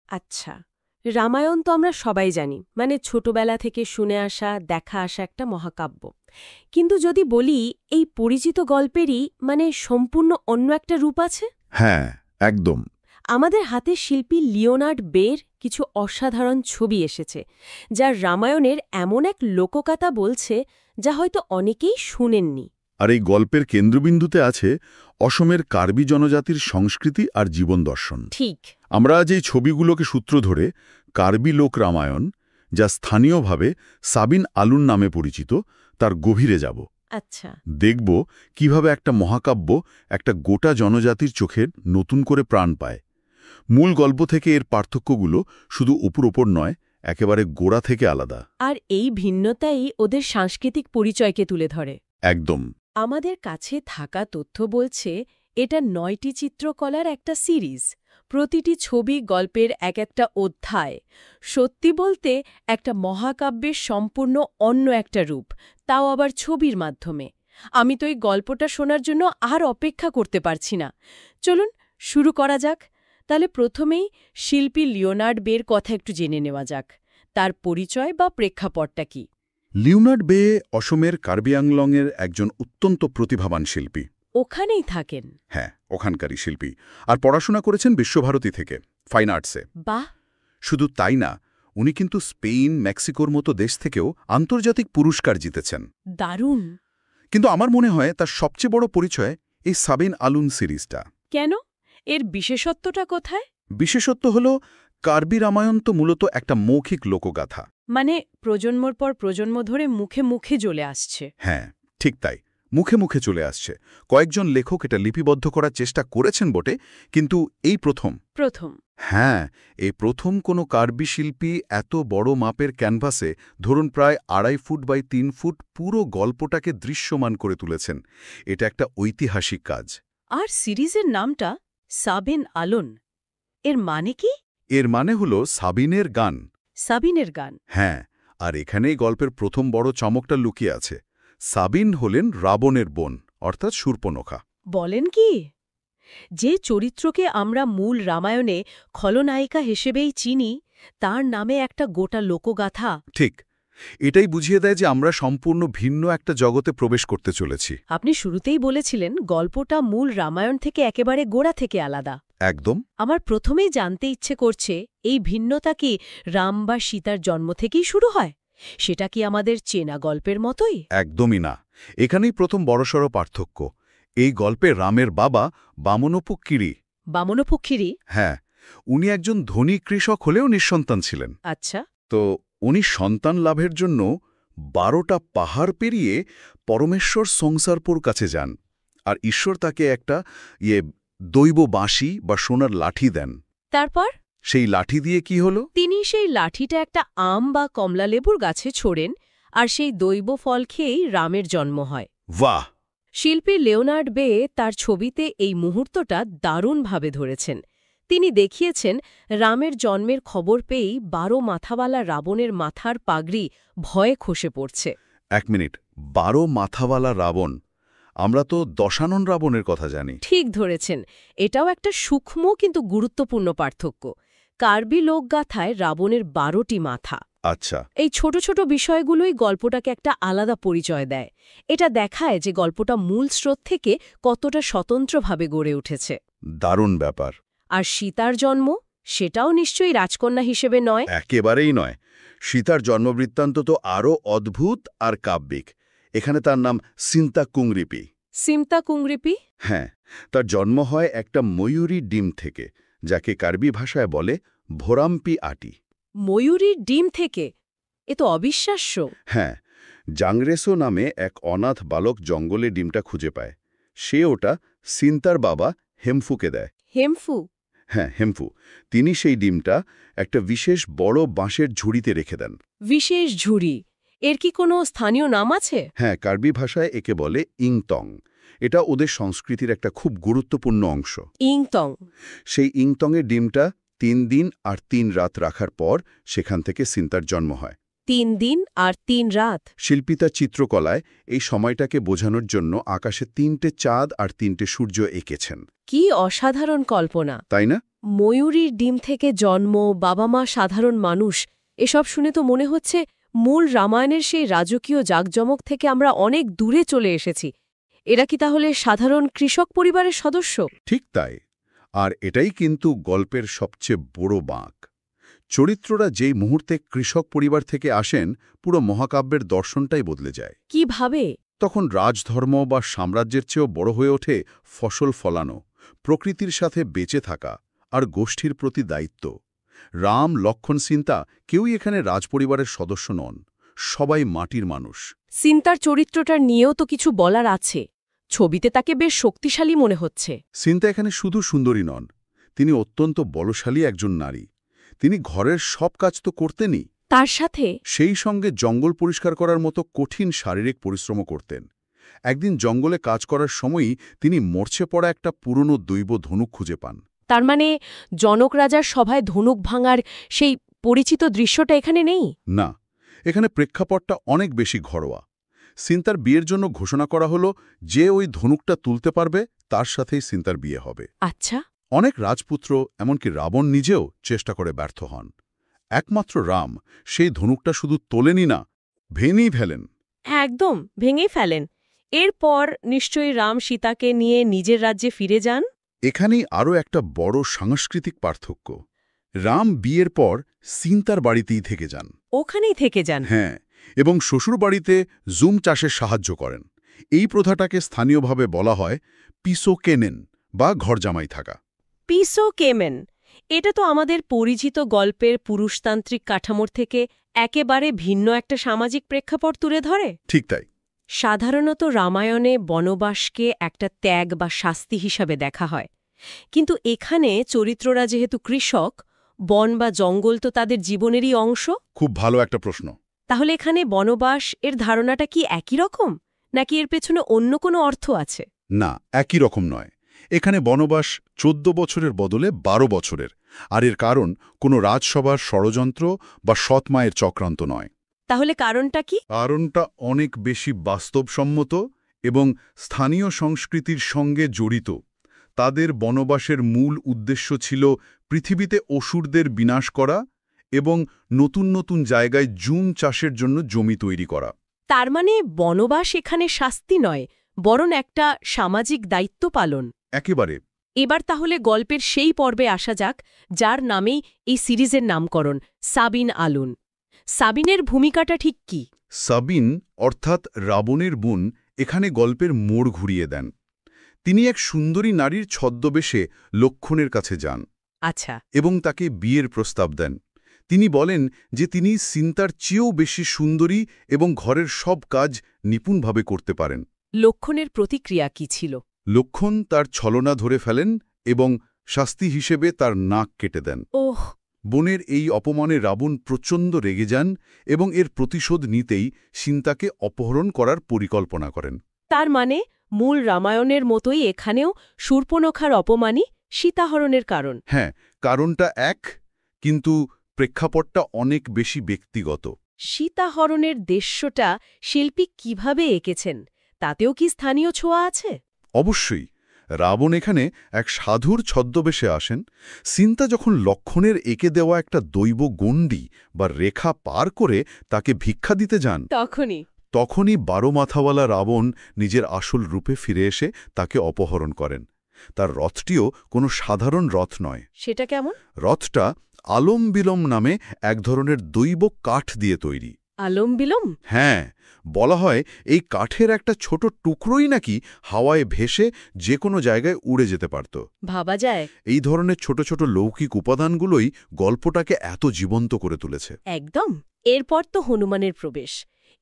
আচ্ছা, রামায়ণ তো আমরা সবাই জানি, মানে ছোটবেলা থেকে শুনে আসা দেখা আসা একটা মহাকাব্য। কিন্তু যদি বলি এই পরিচিত গল্পেরই মানে সম্পূর্ণ অন্য একটা রূপ আছে। হ্যাঁ, একদম। আমাদের হাতে শিল্পী লিওনার্ড বের কিছু অসাধারণ ছবি এসেছে, যা রামায়ণের এমন এক লোকগাথা বলছে যা হয়তো অনেকেই শুনেননি। আর এই গল্পের কেন্দ্রবিন্দুতে আছে অসমের কার্বি জনজাতির সংস্কৃতি আর জীবন দর্শন। ঠিক। আমরা আজ এই ছবিগুলোকে সূত্র ধরে কার্বি লোক রামায়ণ, যা স্থানীয়ভাবে সাবিন আলুন নামে পরিচিত, তার গভীরে যাব। আচ্ছা। দেখব কিভাবে একটা মহাকাব্য একটা গোটা জনজাতির চোখে নতুন করে প্রাণ পায়। মূল গল্প থেকে এর পার্থক্যগুলো শুধু উপর নয়, একেবারে গোড়া থেকে আলাদা। আর এই ভিন্নতাই ওদের সাংস্কৃতিক পরিচয়কে তুলে ধরে। একদম। আমাদের কাছে থাকা তথ্য বলছে এটা ৯টি চিত্রকলার একটা সিরিজ। প্রতিটি ছবি গল্পের এক একটা অধ্যায়। সত্যি বলতে একটা মহাকাব্যের সম্পূর্ণ অন্য একটা রূপ, তাও আবার ছবির মাধ্যমে। আমি তো এই গল্পটা শোনার জন্য আর অপেক্ষা করতে পারছি না। চলুন শুরু করা যাক। তাহলে প্রথমেই শিল্পী লিওনার্ড বের কথা একটু জেনে নেওয়া যাক। তার পরিচয় বা প্রেক্ষাপটটা কি? লিওনার্ড বে অসমের কার্বি আংলংয়ের একজন অত্যন্ত প্রতিভাবান শিল্পী। ওখানেই থাকেন? হ্যাঁ, ওখানকারই শিল্পী। আর পড়াশোনা করেছেন বিশ্বভারতী থেকে, ফাইন আর্টসে। বাহ। শুধু তাই না, উনি কিন্তু স্পেন, মেক্সিকোর মতো দেশ থেকেও আন্তর্জাতিক পুরস্কার জিতেছেন। দারুণ। কিন্তু আমার মনে হয় তার সবচেয়ে বড় পরিচয় এই সাবিন আলুন সিরিজটা। কেন? এর বিশেষত্বটা কোথায়? বিশেষত্ব হল কার্বি রামায়ণ তো মূলত একটা মৌখিক লোকগাথা। মানে প্রজন্মর পর প্রজন্ম ধরে মুখে মুখে চলে আসছে। হ্যাঁ, ঠিক তাই, মুখে মুখে চলে আসছে। কয়েকজন লেখক এটা লিপিবদ্ধ করার চেষ্টা করেছেন বটে, কিন্তু এই প্রথম। হ্যাঁ, এই প্রথম কোনো কার্বি শিল্পী এত বড় মাপের ক্যানভাসে, ধরুন প্রায় ২.৫ ফুট বাই ৩ ফুট, পুরো গল্পটাকে দৃশ্যমান করে তুলেছেন। এটা একটা ঐতিহাসিক কাজ। আর সিরিজের নামটা সাবিন আলুন, এর মানে কি? এর মানে হলো সাবিনের গান। সাবিনের গান? হ্যাঁ, আর এখানেই গল্পের প্রথম বড় চমকটা লুকিয়ে আছে। সাবিন হলেন রাবণের বোন, অর্থাৎ শূর্পণখা। বলেন কি? যে চরিত্রকে আমরা মূল রামায়ণে খলনায়িকা হিসেবেই চিনি, তার নামে একটা গোটা লোকগাথা। ঠিক, এটাই বুঝিয়ে দেয় যে আমরা সম্পূর্ণ ভিন্ন একটা জগতে প্রবেশ করতে চলেছি। আপনি শুরুতেই বলেছিলেন গল্পটা মূল রামায়ণ থেকে একেবারে গোড়া থেকে আলাদা। একদম। আমার প্রথমেই জানতে ইচ্ছে করছে, এই ভিন্নতা কি রাম বা সীতার জন্ম থেকেই শুরু হয়? সেটা কি আমাদের চেনা গল্পের মতোই? একদমই না। এখানেই প্রথম বড়সড় পার্থক্য। এই গল্পে রামের বাবা বামনপক্ষিরী। বামনপক্ষিরী? হ্যাঁ, উনি একজন ধনী কৃষক হলেও নিঃসন্তান ছিলেন। আচ্ছা। তো উনি সন্তান লাভের জন্য ১২টা পাহাড় পেরিয়ে পরমেশ্বর সংসারপুর কাছে যান। আর ঈশ্বর তাকে একটা দৈব বাঁশি বা সোনার লাঠি দেন। তারপর? সেই লাঠি দিয়ে কি হলো? তিনি সেই লাঠিটা একটা আম বা কমলালেবুর গাছে ছোড়েন, আর সেই দৈব ফল খেয়েই রামের জন্ম হয়। বাহ! শিল্পী লিওনার্ড বে তার ছবিতে এই মুহূর্তটা দারুণভাবে ধরেছেন। তিনি দেখিয়েছেন রামের জন্মের খবর পেয়েই ১২ মাথাওয়ালা রাবণের মাথার পাগড়ি ভয়ে খসে পড়ছে। ১ মিনিট, ১২ মাথাওয়ালা রাবণ? আমরা তো দশানন রাবণের কথা জানি। ঠিক ধরেছেন। এটাও একটা সূক্ষ্ম কিন্তু গুরুত্বপূর্ণ পার্থক্য। কার্বি লোকগাথায় রাবণের ১২টি মাথা। আচ্ছা। এই ছোট ছোট বিষয়গুলোই গল্পটাকে একটা আলাদা পরিচয় দেয়। এটা দেখায় যে গল্পটা মূল স্রোত থেকে কতটা স্বতন্ত্রভাবে গড়ে উঠেছে। দারুণ ব্যাপার। আর সীতার জন্ম, সেটাও নিশ্চয়ই রাজকন্যা হিসেবে নয়। একেবারেই নয়। সীতার জন্মবৃত্তান্ত তো আরও অদ্ভুত আর কাব্যিক। এখানে তার নাম সিন্তা কুংরিপি। সিমতা কুংরিপি? হ্যাঁ, তার জন্ম হয় একটা ময়ূরী ডিম থেকে, যাকে কার্বি ভাষায় বলে ভোরাম্পি আটি। ময়ূরীর ডিম থেকে? এ তো অবিশ্বাস্য। হ্যাঁ, জাংরেসো নামে এক অনাথ বালক জঙ্গলে ডিমটা খুঁজে পায়। সে ওটা সিন্তার বাবা হেমফুকে দেয়। হেমফু? হ্যাঁ, হেমফু। তিনি সেই ডিমটা একটা বিশেষ বড় বাঁশের ঝুড়িতে রেখে দেন। বিশেষ ঝুড়ি? এর কি কোনো স্থানীয় নাম আছে? হ্যাঁ, কার্বি ভাষায় একে বলে ইংতং। এটা ওদের সংস্কৃতির একটা খুব গুরুত্বপূর্ণ অংশ। ইংতং? সেই ইংতংয়ের ডিমটা ৩ দিন আর ৩ রাত রাখার পর সেখান থেকে সিন্তার জন্ম হয়। ৩ দিন আর ৩ রাত? শিল্পী তার চিত্রকলায় এই সময়টাকে বোঝানোর জন্য আকাশে ৩টে চাঁদ আর ৩টে সূর্য এঁকেছেন। কি অসাধারণ কল্পনা! তাই না? ময়ূরীর ডিম থেকে জন্ম, বাবা মা সাধারণ মানুষ, এসব শুনে তো মনে হচ্ছে মূল রামায়ণের সেই রাজকীয় জাঁকজমক থেকে আমরা অনেক দূরে চলে এসেছি। এরা কি তাহলে সাধারণ কৃষক পরিবারের সদস্য? ঠিক তাই। আর এটাই কিন্তু গল্পের সবচেয়ে বড় বাঁক। চরিত্ররা যেই মুহূর্তে কৃষক পরিবার থেকে আসেন, পুরো মহাকাব্যের দর্শনটাই বদলে যায়। কিভাবে? তখন রাজধর্ম বা সাম্রাজ্যের চেয়েও বড় হয়ে ওঠে ফসল ফলানো, প্রকৃতির সাথে বেঁচে থাকা আর গোষ্ঠীর প্রতি দায়িত্ব। রাম, লক্ষ্মণ, সীতা কেউই এখানে রাজপরিবারের সদস্য নন, সবাই মাটির মানুষ। সীতার চরিত্রটার নিয়েও তো কিছু বলার আছে। ছবিতে তাকে বেশ শক্তিশালী মনে হচ্ছে। সীতা এখানে শুধু সুন্দরী নন, তিনি অত্যন্ত বলশালী একজন নারী। তিনি ঘরের সব কাজ তো করতেনই, তার সাথে সেই সঙ্গে জঙ্গল পরিষ্কার করার মতো কঠিন শারীরিক পরিশ্রমও করতেন। একদিন জঙ্গলে কাজ করার সময়ই তিনি মরছে পড়া একটা পুরনো দৈব ধনুক খুঁজে পান। তার মানে জনক রাজার সভায় ধনুক ভাঙার সেই পরিচিত দৃশ্যটা এখানে নেই? না, এখানে প্রেক্ষাপটটা অনেক বেশি ঘরোয়া। সীতার বিয়ের জন্য ঘোষণা করা হলো যে ওই ধনুকটা তুলতে পারবে তার সাথেই সীতার বিয়ে হবে। আচ্ছা। অনেক রাজপুত্র, এমনকি রাবণ নিজেও চেষ্টা করে ব্যর্থ হন। একমাত্র রাম সেই ধনুকটা শুধু তোলেনই না, ভেঙেই ফেলেন। একদম ভেঙেই ফেলেন। এরপর নিশ্চয়ই রাম সীতাকে নিয়ে নিজের রাজ্যে ফিরে যান। এখানেই আরও একটা বড় সাংস্কৃতিক পার্থক্য। রাম বিয়ের পর সীতার বাড়িতেই থেকে যান। ওখানেই থেকে যান? হ্যাঁ, এবং শ্বশুরবাড়িতে জুম চাষে সাহায্য করেন। এই প্রথাটাকে স্থানীয়ভাবে বলা হয় পিসো কেনেন বা ঘরজামাই থাকা। পিসো কেমেন, এটা তো আমাদের পরিচিত গল্পের পুরুষতান্ত্রিক কাঠামোর থেকে একেবারে ভিন্ন একটা সামাজিক প্রেক্ষাপট তুলে ধরে। ঠিক তাই। সাধারণত রামায়ণে বনবাসকে একটা ত্যাগ বা শাস্তি হিসাবে দেখা হয়, কিন্তু এখানে চরিত্ররা যেহেতু কৃষক, বন বা জঙ্গল তো তাদের জীবনেরই অংশ। খুব ভালো একটা প্রশ্ন। তাহলে এখানে বনবাস এর ধারণাটা কি একই রকম, নাকি এর পেছনে অন্য কোনো অর্থ আছে? না, একই রকম নয়। এখানে বনবাস 14 বছরের বদলে 12 বছরের, আর এর কারণ কোনো রাজসভার ষড়যন্ত্র বা সৎমায়ের চক্রান্ত নয়। তাহলে কারণটা কি? কারণটা অনেক বেশি বাস্তবসম্মত এবং স্থানীয় সংস্কৃতির সঙ্গে জড়িত। তাদের বনবাসের মূল উদ্দেশ্য ছিল পৃথিবীতে অসুরদের বিনাশ করা এবং নতুন নতুন জায়গায় জুম চাষের জন্য জমি তৈরি করা। তার মানে বনবাস এখানে শাস্তি নয়, বরং একটা সামাজিক দায়িত্ব পালন। একেবারে। এবার তাহলে গল্পের সেই পর্বে আসা যাক যার নামেই এই সিরিজের নামকরণ, সাবিন আলুন। সাবিনের ভূমিকাটা ঠিক কি? সাবিন অর্থাৎ রাবণের বোন এখানে গল্পের মোড় ঘুরিয়ে দেন। তিনি এক সুন্দরী নারীর ছদ্মবেশে লক্ষ্মণের কাছে যান। আচ্ছা। এবং তাকে বিয়ের প্রস্তাব দেন। তিনি বলেন যে তিনি সীতার চেয়েও বেশি সুন্দরী এবং ঘরের সব কাজ নিপুণভাবে করতে পারেন। লক্ষ্মণের প্রতিক্রিয়া কি ছিল? লক্ষ্মণ তার ছলনা ধরে ফেলেন এবং শাস্তি হিসেবে তার নাক কেটে দেন। ওহ! বোনের এই অপমানে রাবণ প্রচণ্ড রেগে যান এবং এর প্রতিশোধ নিতেই সীতাকে অপহরণ করার পরিকল্পনা করেন। তার মানে মূল রামায়ণের মতোই এখানেও শূর্পণখার অপমানই সীতাহরণের কারণ। হ্যাঁ, কারণটা এক, কিন্তু প্রেক্ষাপটটা অনেক বেশি ব্যক্তিগত। সীতাহরণের দৃশ্যটা শিল্পী কিভাবে এঁকেছেন, তাতেও কি স্থানীয় ছোঁয়া আছে? অবশ্যই। রাবণ এখানে এক সাধুর ছদ্মবেশে আসেন। সীতা যখন লক্ষ্মণের এঁকে দেওয়া একটা দৈব গণ্ডি বা রেখা পার করে তাকে ভিক্ষা দিতে যান, তখনই 12 মাথাওয়ালা রাবণ নিজের আসল রূপে ফিরে এসে তাকে অপহরণ করেন। তার রথটিও কোনো সাধারণ রথ নয়। সেটা কেমন? রথটা আলম বিলম নামে এক ধরনের দৈব কাঠ দিয়ে তৈরি। আলম বিলম? হ্যাঁ, বলা হয় এই কাঠের একটা ছোট টুকরোই নাকি হাওয়ায় ভেসে যে কোনো জায়গায় উড়ে যেতে পারত। ভাবা যায়। এই ধরনের ছোট ছোট লৌকিক উপাদানগুলোই গল্পটাকে এত জীবন্ত করে তুলেছে। একদম। এরপর তো হনুমানের প্রবেশ।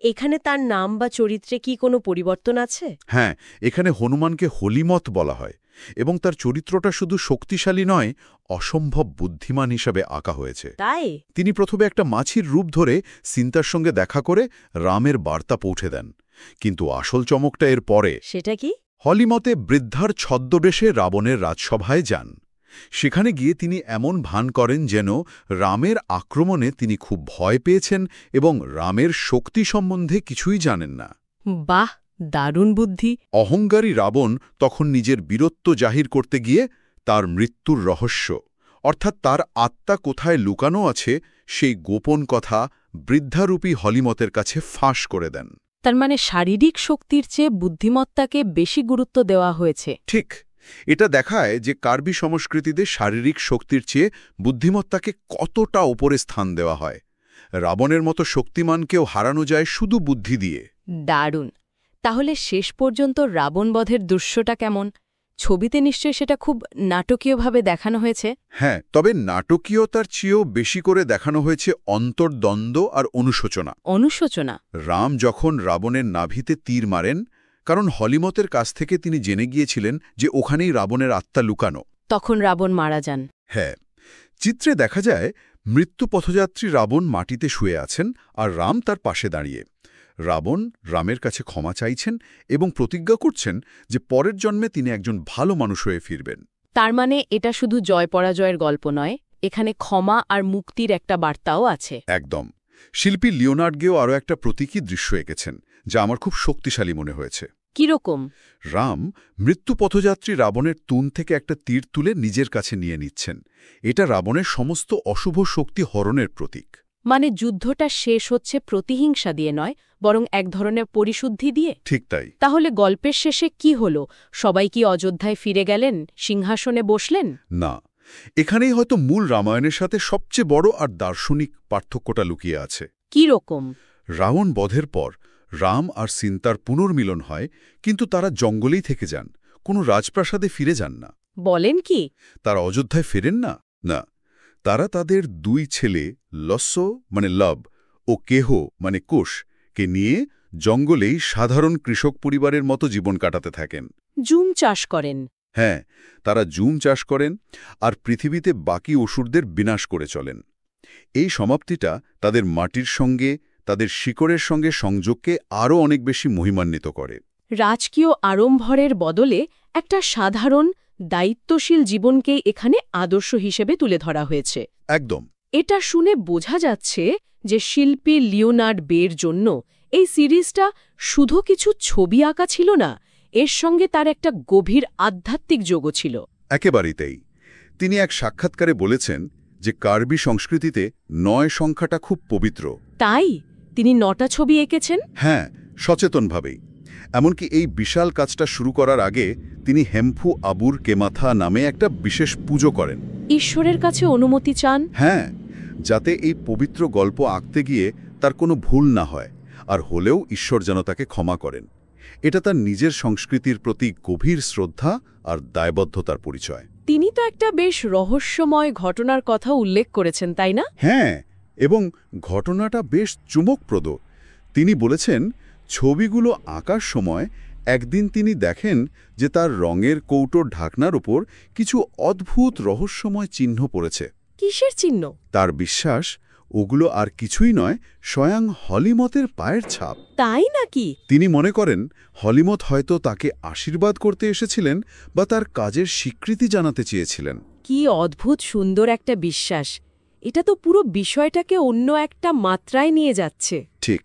এখানে তার নাম বা চরিত্রে কি কোনো পরিবর্তন আছে? হ্যাঁ, এখানে হনুমানকে হলিমত বলা হয় এবং তার চরিত্রটা শুধু শক্তিশালী নয়, অসম্ভব বুদ্ধিমান হিসাবে আঁকা হয়েছে। তাই তিনি প্রথমে একটা মাছির রূপ ধরে সীতার সঙ্গে দেখা করে রামের বার্তা পৌঁছে দেন, কিন্তু আসল চমকটা এর পরে। সেটা কি? হলিমতে বৃদ্ধার ছদ্মবেশে রাবণের রাজসভায় যান। সেখানে গিয়ে তিনি এমন ভান করেন যেন রামের আক্রমণে তিনি খুব ভয় পেয়েছেন এবং রামের শক্তি সম্বন্ধে কিছুই জানেন না। বাহ, দারুণ বুদ্ধি। অহংকারী রাবণ তখন নিজের বীরত্ব জাহির করতে গিয়ে তার মৃত্যুর রহস্য, অর্থাৎ তার আত্মা কোথায় লুকানো আছে সেই গোপন কথা বৃদ্ধারূপী হলিমতের কাছে ফাঁস করে দেন। তার মানে শারীরিক শক্তির চেয়ে বুদ্ধিমত্তাকে বেশি গুরুত্ব দেওয়া হয়েছে। ঠিক, এটা দেখায় যে কার্বি সংস্কৃতিতে শারীরিক শক্তির চেয়ে বুদ্ধিমত্তাকে কতটা ওপরে স্থান দেওয়া হয়। রাবণের মতো শক্তিমানকেও হারানো যায় শুধু বুদ্ধি দিয়ে। দারুণ। তাহলে শেষ পর্যন্ত রাবণবধের দৃশ্যটা কেমন? ছবিতে নিশ্চয়ই সেটা খুব নাটকীয়ভাবে দেখানো হয়েছে। হ্যাঁ, তবে নাটকীয়তার চেয়েও বেশি করে দেখানো হয়েছে অন্তর্দ্বন্দ্ব আর অনুশোচনা। অনুশোচনা? রাম যখন রাবণের নাভিতে তীর মারেন, কারণ হলিমতের কাছ থেকে তিনি জেনে গিয়েছিলেন যে ওখানেই রাবণের আত্মা লুকানো, তখন রাবণ মারা যান। হ্যাঁ, চিত্রে দেখা যায় মৃত্যু পথযাত্রী রাবণ মাটিতে শুয়ে আছেন আর রাম তার পাশে দাঁড়িয়ে। রাবণ রামের কাছে ক্ষমা চাইছেন এবং প্রতিজ্ঞা করছেন যে পরের জন্মে তিনি একজন ভালো মানুষ হয়ে ফিরবেন। তার মানে এটা শুধু জয় পরাজয়ের গল্প নয়, এখানে ক্ষমা আর মুক্তির একটা বার্তাও আছে। একদম। শিল্পী লিওনার্ডগেও আরও একটা প্রতীকী দৃশ্য এঁকেছেন, যা আমার খুব শক্তিশালী মনে হয়েছে। কিরকম? রাম মৃত্যু পথযাত্রী রাবণের তুন থেকে একটা তীর তুলে নিজের কাছে নিয়ে নিচ্ছেন। এটা রাবণের সমস্ত অশুভ শক্তি হরণের প্রতীক। মানে যুদ্ধটা শেষ হচ্ছে প্রতিহিংসা দিয়ে নয়, বরং এক ধরনের পরিশুদ্ধি দিয়ে। ঠিক তাই। তাহলে গল্পের শেষে কি হলো? সবাই কি অযোধ্যায় ফিরে গেলেন, সিংহাসনে বসলেন? না, এখানেই হয়তো মূল রামায়ণের সাথে সবচেয়ে বড় আর দার্শনিক পার্থক্যটা লুকিয়ে আছে। কি রকম? রাবণ বধের পর রাম আর সীতার পুনর্মিলন হয়, কিন্তু তারা জঙ্গলেই থেকে যান, কোনো রাজপ্রাসাদে ফিরে যান না। বলেন কি? তারা অযোধ্যায় ফেরেন না। না, তারা তাদের দুই ছেলে লস্য মানে লব ও কেহ মানে কুশ কে নিয়ে জঙ্গলেই সাধারণ কৃষক পরিবারের মতো জীবন কাটাতে থাকেন। জুম চাষ করেন? হ্যাঁ, তারা জুম চাষ করেন আর পৃথিবীতে বাকি অসুরদের বিনাশ করে চলেন। এই সমাপ্তিটা তাদের মাটির সঙ্গে, তাদের শিকড়ের সঙ্গে সংযোগকে আরও অনেক বেশি মহিমান্বিত করে। রাজকীয় আড়ম্বরের বদলে একটা সাধারণ দায়িত্বশীল জীবনকে এখানে আদর্শ হিসেবে তুলে ধরা হয়েছে। একদম। এটা শুনে বোঝা যাচ্ছে যে শিল্পী লিওনার্ড বের জন্য এই সিরিজটা শুধু কিছু ছবি আঁকা ছিল না, এর সঙ্গে তার একটা গভীর আধ্যাত্মিক যোগও ছিল। একেবারেই তাই। তিনি এক সাক্ষাৎকারে বলেছেন যে কার্বি সংস্কৃতিতে ৯ সংখ্যাটা খুব পবিত্র। তাই তিনি ৯টা ছবি এঁকেছেন? হ্যাঁ, সচেতনভাবেই। এমনকি এই বিশাল কাজটা শুরু করার আগে তিনি হেম্ফু আবুর কেমাথা নামে একটা বিশেষ পুজো করেন। ঈশ্বরের কাছে অনুমতি চান? হ্যাঁ, যাতে এই পবিত্র গল্প আঁকতে গিয়ে তার কোনো ভুল না হয়, আর হলেও ঈশ্বর যেন তাকে ক্ষমা করেন। এটা তার নিজের সংস্কৃতির প্রতি গভীর শ্রদ্ধা আর দায়বদ্ধতার পরিচয়। তিনি তো একটা বেশ রহস্যময় ঘটনার কথা উল্লেখ করেছেন, তাই না? হ্যাঁ, এবং ঘটনাটা বেশ চমকপ্রদ। তিনি বলেছেন ছবিগুলো আঁকার সময় একদিন তিনি দেখেন যে তার রঙের কৌটোর ঢাকনার উপর কিছু অদ্ভুত রহস্যময় চিহ্ন পড়েছে। কিসের চিহ্ন? তার বিশ্বাস ওগুলো আর কিছুই নয়, স্বয়ং হলিমতের পায়ের ছাপ। তাই নাকি? তিনি মনে করেন হলিমত হয়তো তাকে আশীর্বাদ করতে এসেছিলেন বা তার কাজের স্বীকৃতি জানাতে চেয়েছিলেন। কি অদ্ভুত সুন্দর একটা বিশ্বাস! এটা তো পুরো বিষয়টাকে অন্য একটা মাত্রায় নিয়ে যাচ্ছে। ঠিক।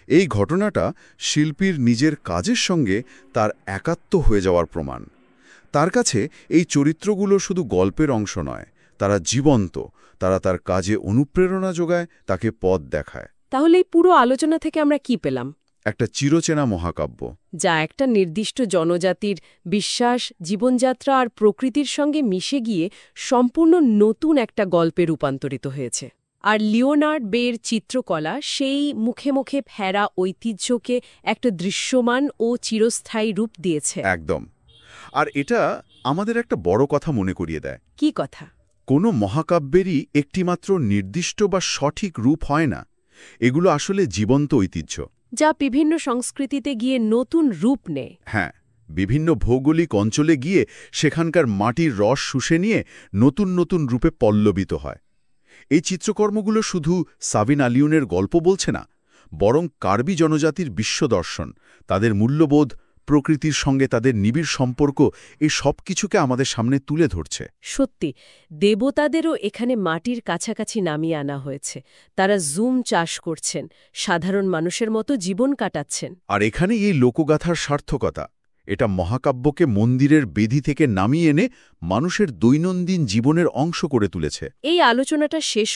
এই ঘটনাটা শিল্পীর নিজের কাজের সঙ্গে তার একাত্ম হয়ে যাওয়ার প্রমাণ। তার কাছে এই চরিত্রগুলো শুধু গল্পের অংশ নয়, তারা জীবন্ত, তারা তার কাজে অনুপ্রেরণা যোগায়, তাকে পথ দেখায়। তাহলে এই পুরো আলোচনা থেকে আমরা কি পেলাম? একটা চিরচেনা মহাকাব্য, যা একটা নির্দিষ্ট জনজাতির বিশ্বাস, জীবনযাত্রা আর প্রকৃতির সঙ্গে মিশে গিয়ে সম্পূর্ণ নতুন একটা গল্পে রূপান্তরিত হয়েছে। আর লিওনার্ড বের চিত্রকলা সেই মুখে মুখে ফেরা ঐতিহ্যকে একটা দৃশ্যমান ও চিরস্থায়ী রূপ দিয়েছে। একদম। আর এটা আমাদের একটা বড় কথা মনে করিয়ে দেয়। কি কথা? কোনো মহাকাব্যেরই একটিমাত্র নির্দিষ্ট বা সঠিক রূপ হয় না। এগুলো আসলে জীবন্ত ঐতিহ্য, যা বিভিন্ন সংস্কৃতিতে গিয়ে নতুন রূপ নেয়। হ্যাঁ, বিভিন্ন ভৌগোলিক অঞ্চলে গিয়ে সেখানকার মাটির রস শুষে নিয়ে নতুন নতুন রূপে পল্লবিত হয়। এই চিত্রকর্মগুলো শুধু সাবিন আলিউনের গল্প বলছে না, বরং কার্বি জনজাতির বিশ্বদর্শন, তাদের মূল্যবোধ, প্রকৃতির সঙ্গে তাদের নিবিড় সম্পর্ক, এই সব কিছুকে আমাদের সামনে তুলে ধরছে। সত্যি, দেবতাদেরও এখানে মাটির কাছাকাছি নামিয়ে আনা হয়েছে। তারা জুম চাষ করছেন, সাধারণ মানুষের মতো জীবন কাটাচ্ছেন। আর এখানে এই লোকগাথার সার্থকতা। এটা মহাকাব্যকে মন্দিরের বেদি থেকে নামিয়ে এনে মানুষের দৈনন্দিন জীবনের অংশ করে তুলেছে। এই আলোচনাটা শেষ